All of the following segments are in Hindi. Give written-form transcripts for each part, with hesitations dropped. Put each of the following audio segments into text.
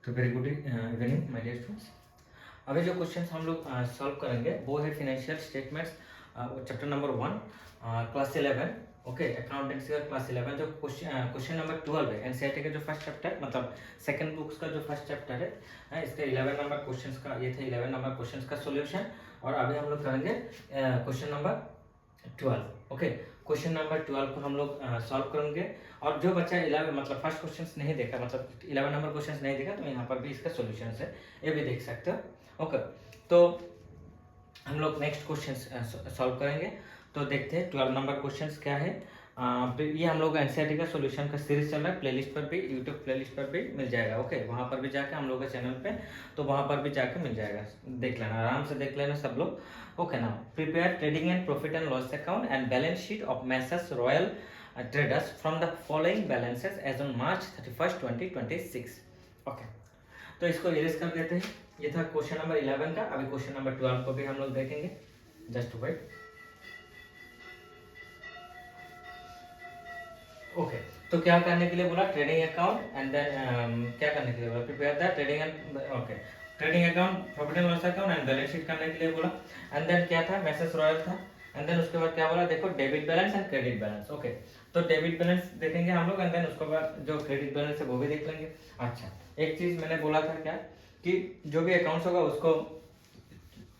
तो very good evening my dear students. अभी जो क्वेश्चंस हम लोग सॉल्व करेंगे वो है financial statements chapter number 1 class 11। Okay, accountancy का क्लास 11 जो क्वेश्चन नंबर 12 है एनसीईआरटी का जो फर्स्ट चैप्टर मतलब सेकंड बुक्स का जो फर्स्ट चैप्टर है इसके 11 नंबर क्वेश्चंस का ये थे 11 नंबर क्वेश्चंस का सॉल्यूशन। और अभी हम लोग करेंगे question number 12। Okay, question number 12 को हम लोग सॉल्व करेंगे। और जो बच्चा 11 मतलब फर्स्ट क्वेश्चंस नहीं देखा मतलब 11 नंबर क्वेश्चंस नहीं देखा तो यहाँ पर भी इसका सॉल्यूशन है, ये भी देख सकते हो। ओके, तो हम लोग नेक्स्ट क्वेश्चन सॉल्व करेंगे। तो देखते हैं 12 नंबर क्वेश्चंस क्या है। ये हम लोग एनसीईआरटी का सॉल्यूशन का सीरीज चल रहा है, प्लेलिस्ट पर भी यूट्यूब प्लेलिस्ट पर भी मिल जाएगा। ओके, वहाँ पर भी जाके हम लोग के चैनल पे तो वहाँ पर भी जाके मिल जाएगा, देख लेना, आराम से देख लेना सब लोग। Okay, now prepare trading and profit and loss account and balance sheet of Messrs Royal Traders from the following balances as on March 31, 2026। Okay, तो इसको इरेज कर देते हैं। ये था क्वेश्चन नंबर 11 का। अभी क्वेश्चन नंबर 12 को भी हम लोग देखेंगे, जस्ट वेट। ओके, तो क्या करने के लिए बोला, ट्रेडिंग अकाउंट एंड देन क्या करने के लिए बोला, prepare the trading and okay trading account profit and loss account and balance sheet करने के लिए बोला। एंड देन क्या था, मैसेज रॉयल था। एंड देन उसके बाद क्या बोला, देखो debit balance and credit balance. Okay, तो डेबिट बैलेंस देखेंगे हम लोग एंड देन उसके बाद जो क्रेडिट बैलेंस है वो भी देख लेंगे। अच्छा, एक चीज मैंने बोला था क्या कि जो भी अकाउंट्स होगा उसको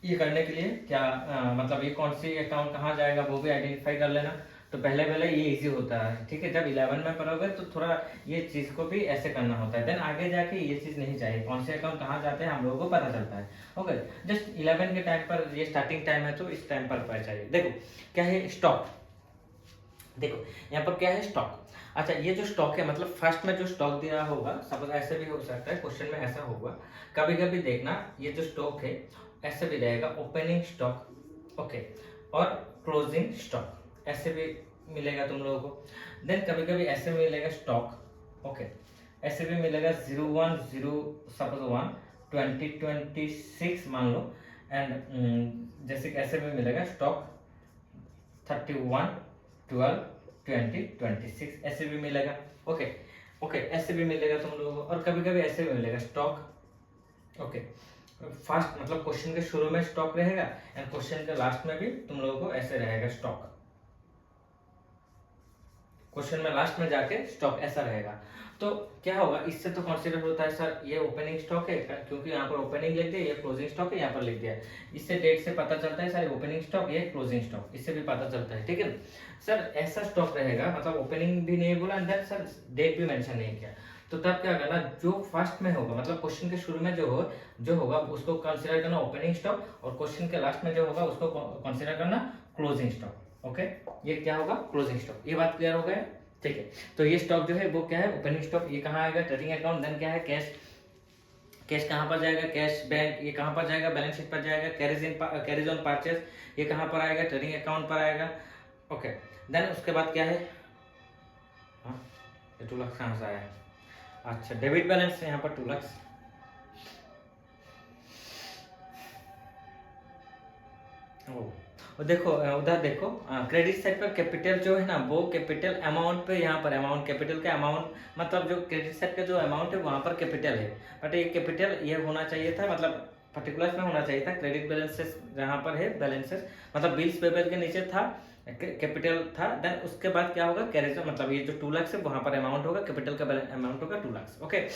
ये करने के लिए क्या मतलब ये कौन सी अकाउंट कहाँ जाएगा वो भी आइडेंटिफाई कर लेना। तो पहले पहले ये इजी होता है, ठीक है। जब 11 में पढ़ोगे तो थोड़ा ये चीज को भी ऐसे करना होता है, देन आगे जाके ये चीज नहीं चाहिए, कौन से अकाउंट कहाँ जाते हैं हम लोगों को पता चलता है। ओके, जस्ट 11 के टाइम पर ये स्टार्टिंग टाइम है तो इस टाइम पर पता चाहिए। देखो क्या है, स्टॉक। देखो यहाँ पर क्या है, स्टॉक। अच्छा, ये जो स्टॉक है मतलब फर्स्ट में जो स्टॉक दिया होगा, सपोज ऐसे भी हो सकता है, क्वेश्चन में ऐसा होगा, कभी कभी देखना ये जो स्टॉक है ऐसे भी रहेगा, ओपनिंग स्टॉक, ओके, और क्लोजिंग स्टॉक ऐसे भी मिलेगा तुम लोगों को। देन कभी कभी ऐसे मिलेगा स्टॉक, ओके, ऐसे भी मिलेगा 01 सपोज 1 2026 मान लो। एंड जैसे कि ऐसे भी मिलेगा स्टॉक 31 12 2026 ऐसे भी मिलेगा। ओके ओके, ऐसे भी मिलेगा तुम लोगों को। और कभी कभी ऐसे भी मिलेगा स्टॉक, ओके, फर्स्ट मतलब क्वेश्चन के शुरू में स्टॉक रहेगा एंड क्वेश्चन के लास्ट में भी तुम लोगों को ऐसे रहेगा स्टॉक, क्वेश्चन में लास्ट में जाके स्टॉक ऐसा रहेगा। तो क्या होगा, इससे तो कंसीडर होता है सर ये ओपनिंग स्टॉक है, क्योंकि यहाँ पर ओपनिंग लिख दिया, ये क्लोजिंग स्टॉक है यहाँ पर लिख दिया। इससे डेट से पता चलता है सर ओपनिंग स्टॉक ये क्लोजिंग स्टॉक, इससे भी पता चलता है, ठीक है। सर ऐसा स्टॉक रहेगा मतलब ओपनिंग भी नहीं बोला एंड देन सर डेट भी मेंशन नहीं किया, तो तब क्या करना, जो फर्स्ट में होगा मतलब क्वेश्चन के शुरू में जो होगा उसको कंसीडर करना ओपनिंग स्टॉक, और क्वेश्चन के लास्ट में जो होगा उसको कंसीडर करना क्लोजिंग स्टॉक। ओके, ये क्या होगा, क्लोजिंग स्टॉक। ये बात क्लियर हो गया, ठीक है। तो ये स्टॉक जो है वो क्या है, ओपनिंग स्टॉक। ये कहाँ आएगा, ट्रेडिंग अकाउंट। देन क्या है, कैश। कैश कहाँ पर जाएगा, कैश बैंक। ये कहाँ पर जाएगा, बैलेंस शीट पर जाएगा। कैरीज ऑन परचेज ये कहाँ पर आएगा, ट्रेडिंग अकाउंट पर आएगा। ओके, देन उसके बाद क्या है, हाँ ये 2 लाख कहाँ से आया, अच्छा डेबिट बैलेंस यहाँ पर 2 लाख। और देखो उधर देखो क्रेडिट साइड पर कैपिटल जो है ना वो कैपिटल अमाउंट पे, यहाँ पर अमाउंट कैपिटल का अमाउंट मतलब जो क्रेडिट साइड का जो अमाउंट है वहाँ पर कैपिटल है, बट ये कैपिटल ये होना चाहिए था मतलब पर्टिकुलर्स में होना चाहिए था। क्रेडिट बैलेंसेस जहाँ पर है बैलेंसेस मतलब बिल्स पेबल के नीचे था कैपिटल था। देन उसके बाद क्या होगा, कैरेज मतलब ये जो 2 लाख है वहाँ पर अमाउंट होगा, कैपिटल का अमाउंट होगा 2 लाख। ओके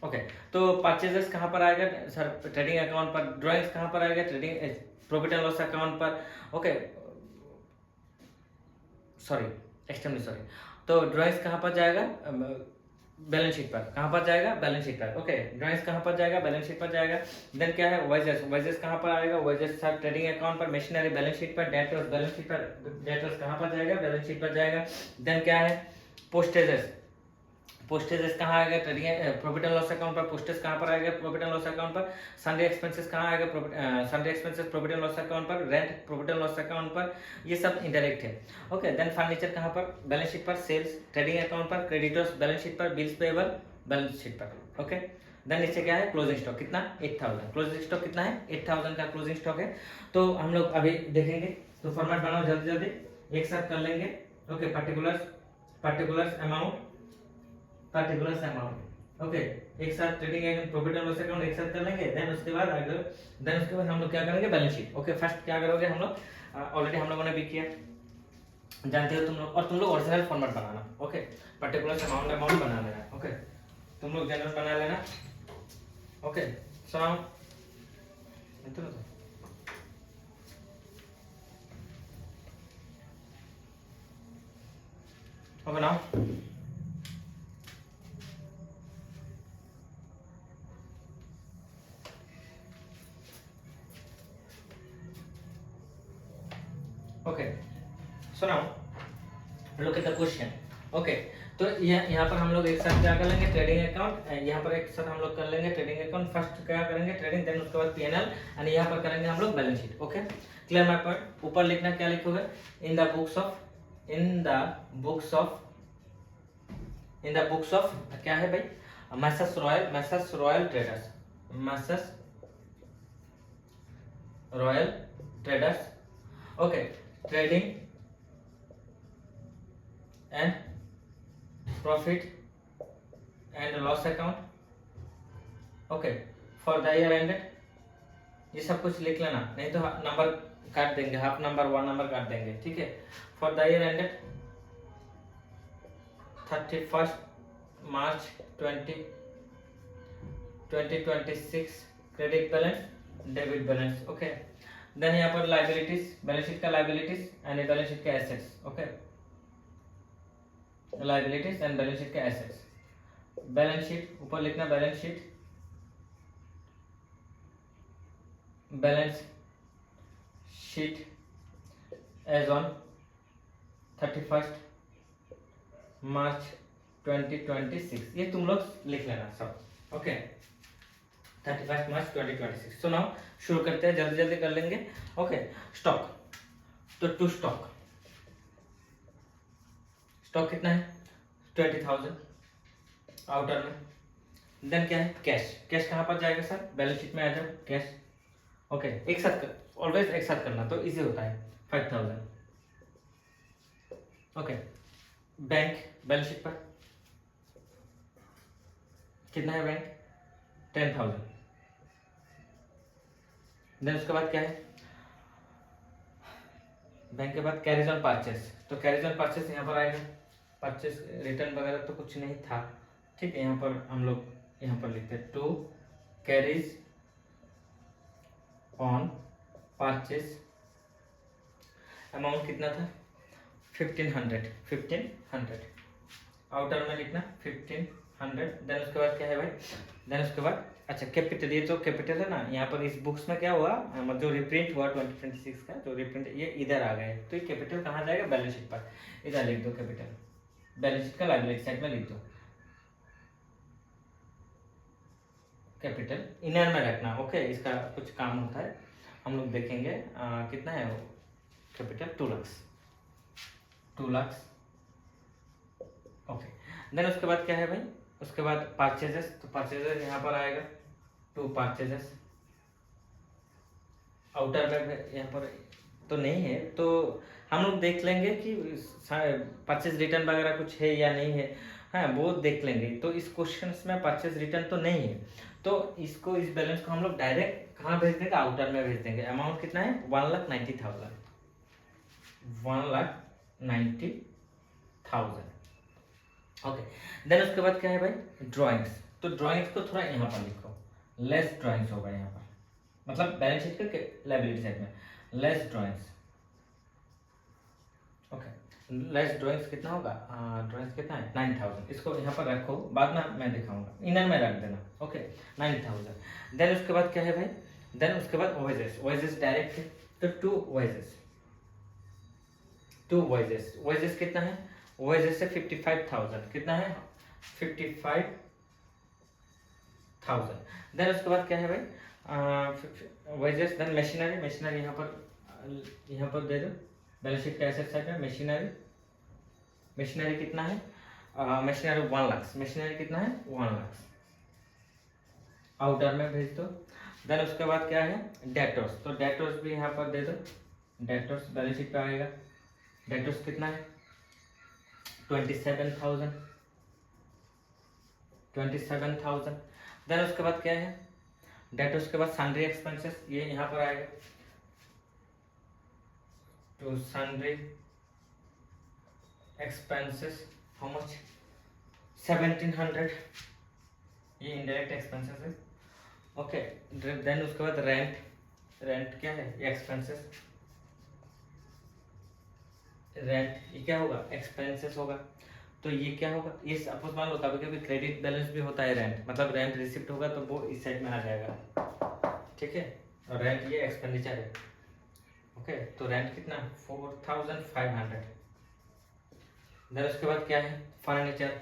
ओके, तो परचेजेस कहाँ पर आएगा सर, ट्रेडिंग अकाउंट पर। ड्रॉइंग्स कहाँ पर आएगा, trading profit and loss account पर। Okay sorry, extremely sorry. तो ड्रॉइंग्स कहाँ पर जाएगा, बैलेंस शीट पर। कहाँ पर जाएगा, बैलेंस शीट पर। ओके, ड्रॉइंग्स कहाँ पर जाएगा, बैलेंस शीट पर जाएगा। देन क्या है, वाइजेस। वाइजेस कहाँ पर आएगा, वाइजेस सर ट्रेडिंग अकाउंट पर। मशीनरी बैलेंस शीट पर। डेटर्स बैलेंस शीट पर। डेटर्स कहाँ पर जाएगा, बैलेंस शीट पर जाएगा। देन क्या है, पोस्टेजेस। पोस्टेजेस कहाँ आएगा, trading profit and loss account पर। पोस्टेज कहाँ पर आएगा, प्रॉफिट एंड लॉस अकाउंट पर। सन्डे एक्सपेंसेस कहाँ आएगा, sundry expenses profit and loss account पर। Rent profit and loss account पर। ये सब इंडायरेक्ट है। ओके, देन फर्नीचर कहाँ पर, बैलेंस शीट पर। सेल्स ट्रेडिंग अकाउंट पर। क्रेडिटर्स बैलेंस शीट पर। बिल्स पेबल बैलेंस शीट पर। ओके, देन नीचे क्या है, क्लोजिंग स्टॉक कितना, 8000। क्लोजिंग स्टॉक कितना है, 8000 का क्लोजिंग स्टॉक है। तो हम लोग अभी देखेंगे, तो फॉर्मेट बनाओ जल्दी जल्दी, एक साथ कर लेंगे। ओके, पर्टिकुलर्स अमाउंट, ओके, एक साथ trading and profit and loss account एक साथ कर लेंगे। देन उसके बाद हम लोग क्या करेंगे, बैलेंस शीट। ओके, फर्स्ट क्या करोगे हम लोग, ऑलरेडी हम लोगों ने भी किया, जानते हो तुम लोग, और तुम लोग ओरिजिनल फॉर्मेट बनाना। ओके, पर्टिकुलर अमाउंट बना लेना। ओके, तुम लोग जनरल बना लेना। ओके, सुनाओ बनाओ। ओके, सुनाओ, look at the question. Okay, तो यहाँ पर हम लोग एक साथ क्या कर लेंगे, ट्रेडिंग अकाउंट, यहाँ पर एक साथ हम लोग कर लेंगे ट्रेडिंग अकाउंट। फर्स्ट क्या करेंगे, ट्रेडिंग, देन उसके बाद पीएनएल, एंड यहाँ पर करेंगे हम लोग balance sheet. Okay, clear my point. ऊपर लिखना क्या लिखोगे, इन द बुक्स ऑफ क्या है भाई, Messrs Royal Traders. Okay, trading and profit and loss account. Okay, for the year ended, ये सब कुछ लिख लेना, नहीं तो नंबर काट देंगे, हाफ नंबर 1 नंबर काट देंगे। ठीक है, for the year ended 31 March 2026, credit balance, debit balance. Okay, then यहाँ पर लाइबिलिटीज, बैलेंस शीट का लाइबिलिटीज एंड बैलेंस शीट का assets. Okay, liabilities and balance sheet का एसेट्स। बैलेंस शीट ऊपर लिखना, balance sheet as on 31 March 2026, ये तुम लोग लिख लेना सब। Okay, 31 March 2026। तो नाउ शुरू करते हैं, जल्दी जल्दी कर लेंगे। ओके, स्टॉक, तो टू स्टॉक कितना है, 20,000 आउटर में। देन क्या है, कैश कहाँ पर जाएगा सर, बैलेंस शीट में आ जाओ कैश। ओके, एक साथ ऑलवेज एक साथ करना तो इजी होता है, 5,000। ओके, बैंक बैलेंस शीट पर कितना है, बैंक 10,000। देन उसके बाद क्या है, बैंक के बाद कैरीज ऑन परचेस, तो कैरीज ऑन परचेस यहाँ पर आएगा। परचेस रिटर्न वगैरह तो कुछ नहीं था, ठीक है, यहाँ पर हम लोग यहाँ पर लिखते हैं to carriage on purchase, amount कितना था, 1500 आउटर में लिखना 1500। देन उसके बाद क्या है भाई, देन उसके बाद अच्छा कैपिटल, ये जो कैपिटल है ना, यहाँ पर इस बुक्स में क्या हुआ, जो रिप्रिंट हुआ 2026 का जो रिप्रिंट, ये इधर आ गए, तो ये कैपिटल कहाँ जाएगा, बैलेंस शीट पर। इधर लिख दो कैपिटल, बैलेंस शीट का लाइबिलिटी साइड में लिख दो कैपिटल, इनर में रखना। ओके, इसका कुछ काम होता है, हम लोग देखेंगे। कितना है वो कैपिटल, 2 लाख। ओके, देन उसके बाद क्या है भाई, उसके बाद परचेजेस, तो परचेजेस यहाँ पर आएगा 2 परचेजेस। आउटर में यहाँ पर तो नहीं है, तो हम लोग देख लेंगे कि परचेज रिटर्न वगैरह कुछ है या नहीं है, हाँ वो देख लेंगे। तो इस क्वेश्चन में परचेज रिटर्न तो नहीं है, तो इसको, इस बैलेंस को हम लोग डायरेक्ट कहाँ भेज देंगे, आउटर में भेज देंगे। अमाउंट कितना है, 1,90,000, 1,90,000। ओके, देन उसके बाद क्या है भाई, ड्राइंग्स, तो ड्राइंग्स को थोड़ा यहाँ पर लिखो, लेस ड्राइंग्स होगा यहाँ पर, मतलब बैलेंस शीट के लायबिलिटी साइड में less drawings. Okay, less drawings कितना होगा, ड्राइंग्स कितना है, 9,000। इसको यहाँ पर रखो, बाद में मैं दिखाऊंगा, इनर में रख देना। ओके, 9,000। देन उसके बाद क्या है भाई, देन उसके बाद वेजेस डायरेक्ट है, तो टू वेजेस कितना है, वेजेस से 55,000, कितना है, 55,000। देन उसके बाद क्या है भाई, वेजेस, देन मशीनरी यहाँ पर दे दो, बैलेंस शीट का एसेट साइड में मशीनरी कितना है, मशीनरी 1 लाख, मशीनरी कितना है, 1 लाख, आउटर में भेज दो। देन उसके बाद क्या है, डेटर्स, तो डेटर्स भी यहाँ पर दे दो, डेटर्स बैलेंस शीट पे आएगा। डेटर्स कितना है, 27,000। देन उसके बाद क्या है डेट, उसके बाद सन्ड्री एक्सपेंसेस, ये यहाँ पर आएगा to sundry expenses how much 1700, ये इनडायरेक्ट एक्सपेंसेस है। ओके देन उसके बाद रेंट, रेंट क्या है ये एक्सपेंसेस, रेंट ये क्या होगा एक्सपेंसेस होगा। तो ये क्या होगा, ये सपोज मान लो कभी कभी क्रेडिट बैलेंस भी होता है रेंट, मतलब रेंट रिसिप्ट होगा तो वो इस साइड में आ जाएगा, ठीक है। और रेंट ये एक्सपेंडिचर है। ओके तो रेंट कितना 4500। देन उसके बाद क्या है फर्नीचर,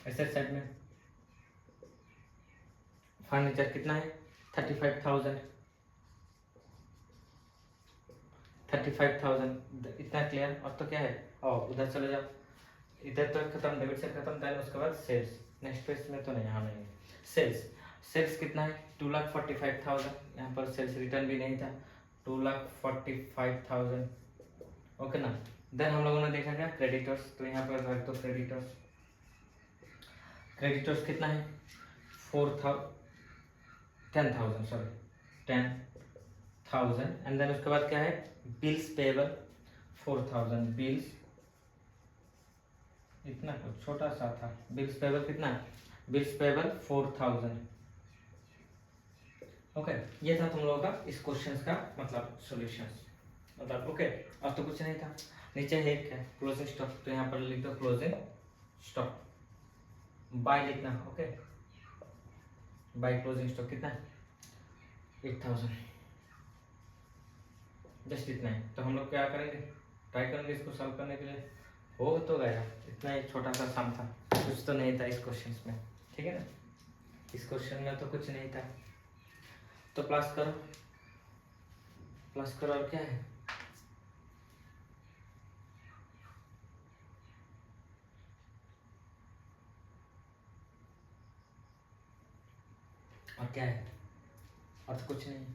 एसेट साइड में फर्नीचर कितना है 35,000, 35,000 इतना क्लियर। और तो क्या है और उधर चले जाओ, इधर तो खत्म, डेबिट से खत्म। देन उसके बाद सेल्स, नेक्स्ट पेज में तो नहीं, यहाँ नहीं सेल्स, सेल्स कितना है 2,45,000, यहाँ पर सेल्स रिटर्न भी नहीं था 2,45,000, ओके ना। देन हम लोगों ने देखा क्या क्रेडिटर्स, तो यहाँ पर रख दो क्रेडिटर्स, क्रेडिटर्स कितना है 10,000 सॉरी 10,000। एंड देन उसके बाद क्या है बिल्स पेबल 4,000, बिल्स इतना कुछ छोटा सा था, बिल्स पेबल कितना बिल्स पेबल 4,000, ओके। ये था तुम लोगों का इस क्वेश्चन का मतलब सॉल्यूशंस, मतलब ओके। और तो कुछ नहीं था, नीचे है क्या क्लोजिंग स्टॉक, तो यहाँ पर लिख दो क्लोजिंग स्टॉक, बाय लिखना, ओके बाय क्लोजिंग स्टॉक कितना 8,000, जस्ट इतना है। तो हम लोग क्या करेंगे ट्राई करेंगे इसको सॉल्व करने के लिए, हो तो गया, इतना एक छोटा सा सम था, कुछ तो नहीं था इस क्वेश्चन में, ठीक है ना। इस क्वेश्चन में तो कुछ नहीं था, तो प्लस करो, प्लस करो और क्या है और क्या है, और तो कुछ नहीं,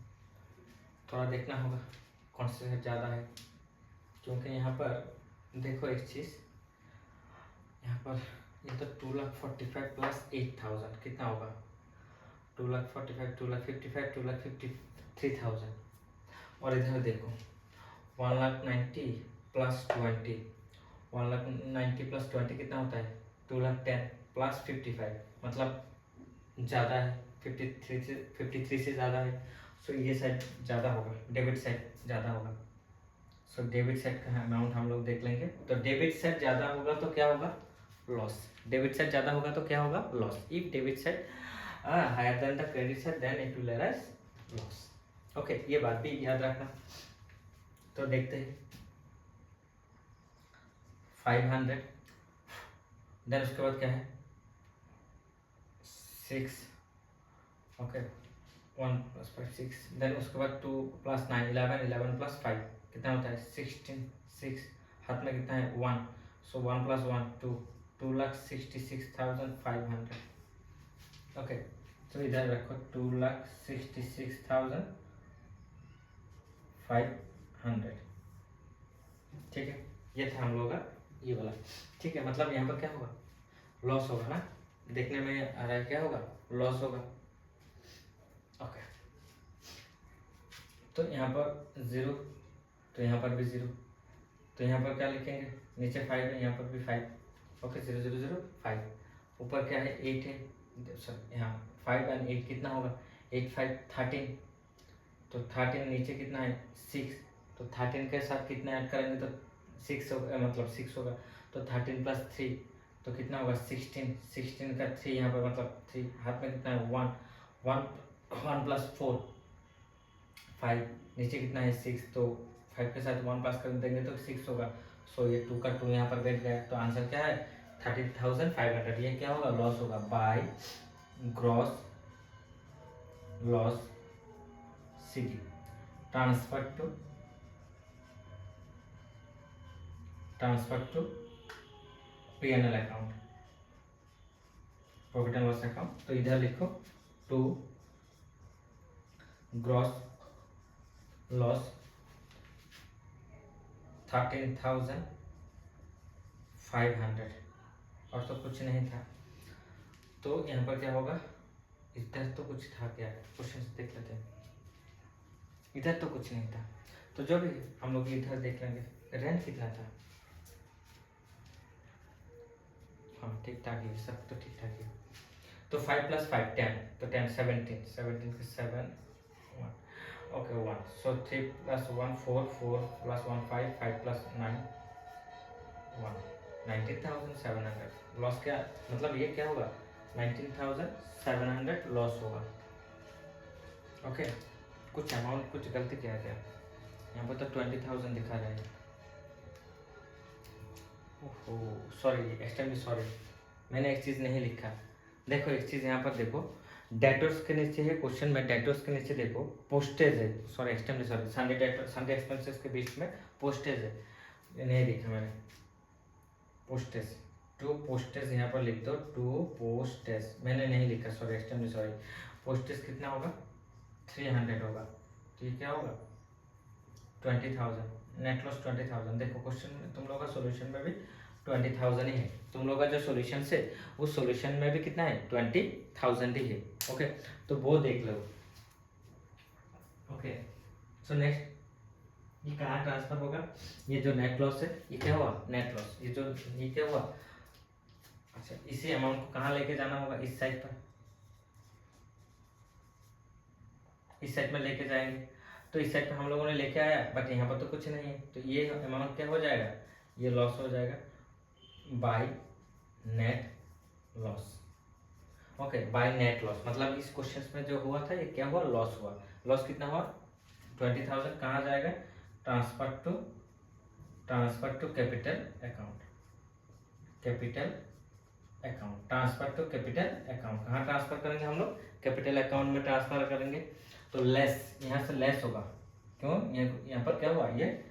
थोड़ा देखना होगा कौन से ज़्यादा है, क्योंकि यहाँ पर देखो एक चीज़, यहाँ पर ये तो 2,45,000 प्लस 8,000 कितना होगा 2,45,000, 2,55,000, 2,53,000। और इधर देखो 1,90,000 प्लस 20, 1,90,000 प्लस 20 कितना होता है 2,10,000 प्लस 55, मतलब ज़्यादा है 53 से ज़्यादा है। सो ये साइड ज़्यादा होगा, डेबिट साइड ज़्यादा होगा। सो डेबिट साइड का अमाउंट हम लोग देख लेंगे, तो डेबिट साइड ज़्यादा होगा तो क्या होगा लॉस, डेबिट साइड ज़्यादा होगा तो क्या होगा loss. If debit side higher than the credit side then it will arise loss, okay ये बात भी याद रखना। तो देखते हैं 500, देन उसके बाद क्या है 6, ओके 1 प्लस 5 6, देन उसके बाद 2 प्लस 9 11, 11 प्लस 5 कितना होता है 16, 6 हाथ में कितना है 1, सो 1 प्लस 1 2, 2,66,500, ओके। तो इधर रखो 2,66,500, ठीक है। ये था हम लोगों का ये वाला, ठीक है। मतलब यहाँ पर क्या होगा लॉस होगा ना, देखने में आ रहा है क्या होगा लॉस होगा, ओके। तो यहाँ पर 0, तो यहाँ पर भी 0, तो यहाँ पर क्या लिखेंगे नीचे 5 है, यहाँ पर भी 5, ओके 0 0 0 5, ऊपर क्या है 8 है, सर यहाँ 5 एंड 8 कितना होगा 8 5 13, तो 13 नीचे कितना है 6, तो 13 के साथ कितना ऐड करेंगे तो 6 होगा, मतलब 6 होगा, तो 13 प्लस 3 तो कितना होगा 16, 16 का 3 यहाँ पर मतलब 3 हाथ में कितना है 1, 1 प्लस 4 5, नीचे कितना है 6, तो 5 के साथ 1 प्लस कर देंगे तो 6 होगा। सो ये 2 का 2 यहाँ पर बैठ गया, तो आंसर क्या है 30,500। ये क्या होगा लॉस होगा बाय ग्रॉस लॉस सिटी transfer to P&L account, profit and loss account. तो इधर लिखो टू ग्रॉस लॉस 13,500, और तो कुछ नहीं था। तो यहाँ पर क्या होगा इधर तो कुछ था क्या, क्वेश्चन देख लेते हैं। इधर तो कुछ नहीं था, तो जो भी हम लोग इधर देख लेंगे। रेंट कितना था? हाँ ठीक ठाक है, सब तो ठीक ठाक है। तो 5 + 5 10, तो 10 17, 17 के 7 1, ओके 1, सो 3 + 1 4, 4 + 1 5, 5 + 9 1, 19,700 लॉस। क्या मतलब ये क्या होगा? 19,700 लॉस होगा। ओके, कुछ अमाउंट कुछ गलती किया है क्या? यहाँ पर तो 20,000 दिखा रहा है। ओहो सॉरी, एक्सट्रीमली सॉरी, मैंने एक चीज़ नहीं लिखा। देखो एक चीज़ यहाँ पर देखो, डेटर्स के नीचे है क्वेश्चन में, डेटर्स के नीचे देखो पोस्टेज है, sorry extremely sorry, Sunday debtor Sunday expenses के बीच में पोस्टेज है, ये नहीं लिखा मैंने। पोस्टेज, टू पोस्टेज यहाँ पर लिख दो, टू पोस्टेज मैंने नहीं लिखा, सॉरी एक्सट्रीमली सॉरी। पोस्टेज कितना होगा? 300 होगा। तो ये क्या होगा? 20,000, नेट लॉस 20,000। देखो क्वेश्चन में तुम लोगों का सॉल्यूशन में भी 20,000 ही है, तुम लोगों का जो सॉल्यूशन से उस सॉल्यूशन में भी कितना है? 20,000 ही है। ओके, तो वो देख लो। ओके, सो नेक्स्ट ये कहाँ ट्रांसफर होगा? ये जो नेट लॉस है ये क्या हुआ? नेट लॉस, ये क्या हुआ? अच्छा, इसी अमाउंट को कहाँ लेके जाना होगा? इस साइड पर, इस साइड में लेके जाएंगे। तो इस साइड पर हम लोगों ने लेके आया, बट यहाँ पर तो कुछ नहीं है, तो ये अमाउंट क्या हो जाएगा? ये लॉस हो जाएगा by net loss. Okay, by net loss मतलब इस क्वेश्चन में जो हुआ था ये क्या हुआ? लॉस हुआ। लॉस कितना हुआ? 20,000। कहाँ जाएगा? Transfer to capital account, capital account, transfer to capital account. कहाँ ट्रांसफर करेंगे हम लोग? कैपिटल अकाउंट में ट्रांसफर करेंगे। तो लेस, यहाँ से लेस होगा, क्यों? यहाँ पर क्या हुआ? ये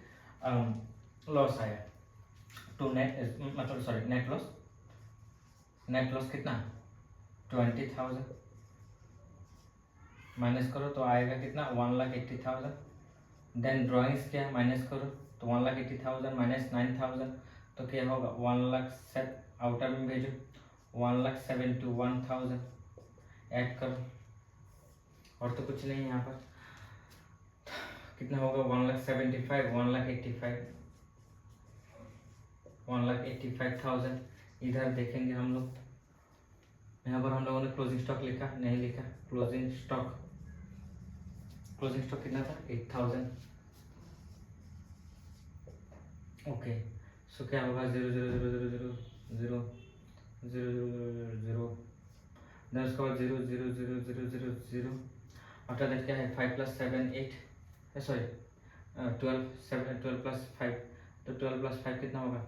लॉस आया टू नेट, मतलब sorry net loss. Net loss कितना? 20,000 माइनस करो तो आएगा कितना? 1,80,000। देन ड्राइंग्स क्या है? माइनस करो तो 1,80,000 माइनस 9,000 तो क्या होगा? 1,00,000 आउटर में भेजो, 1,71,000 ऐड करो, और तो कुछ नहीं है यहाँ पर। कितना होगा? 1,75,000 1,85,000। इधर देखेंगे हम लोग, यहाँ पर हम लोगों ने क्लोजिंग स्टॉक लिखा नहीं लिखा? क्लोजिंग स्टॉक कितना था? 8,000। ओके, सो क्या होगा? 0,000,000,000,000,000, देन उसके बाद 0,000,000,000। आफ्टर दैट क्या है? 5 + 7 8, सॉरी 12 7 12 + 5, तो 12 + 5 कितना होगा?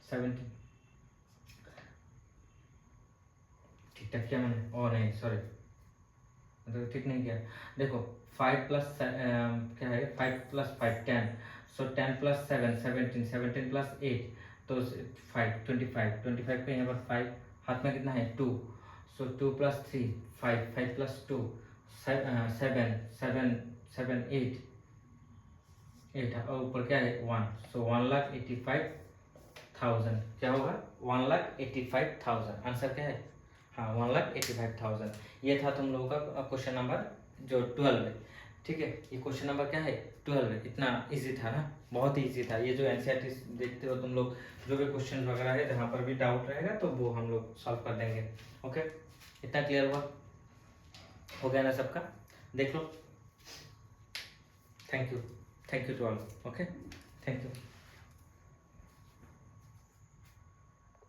17। ठीक ठाक किया मैंने? ओ नहीं सॉरी, मतलब ठीक नहीं किया। देखो 5 + क्या है? 5 + 5 10, सो 10 + 7 17, 17 + 8 तो 5 25, 25 का यहाँ पर 5 हाथ में कितना है? 2, सो 2 + 3 5, 5 + 2 7 7 7 8 8, और ऊपर क्या है? 1, सो 1,85,000 क्या होगा? 1,85,000। आंसर क्या है? हाँ 1,85,000। ये था तुम लोगों का क्वेश्चन नंबर जो 12 है। ठीक है, ये क्वेश्चन नंबर क्या है? 12 है। इतना इजी था ना? बहुत ही इजी था। ये जो एनसीईआरटी देखते हो तुम लोग, जो भी क्वेश्चन वगैरह है जहाँ पर भी डाउट रहेगा तो वो हम लोग सॉल्व कर देंगे। ओके, इतना क्लियर हुआ? हो गया ना सबका? देख लो। Thank you to all. Okay, thank you.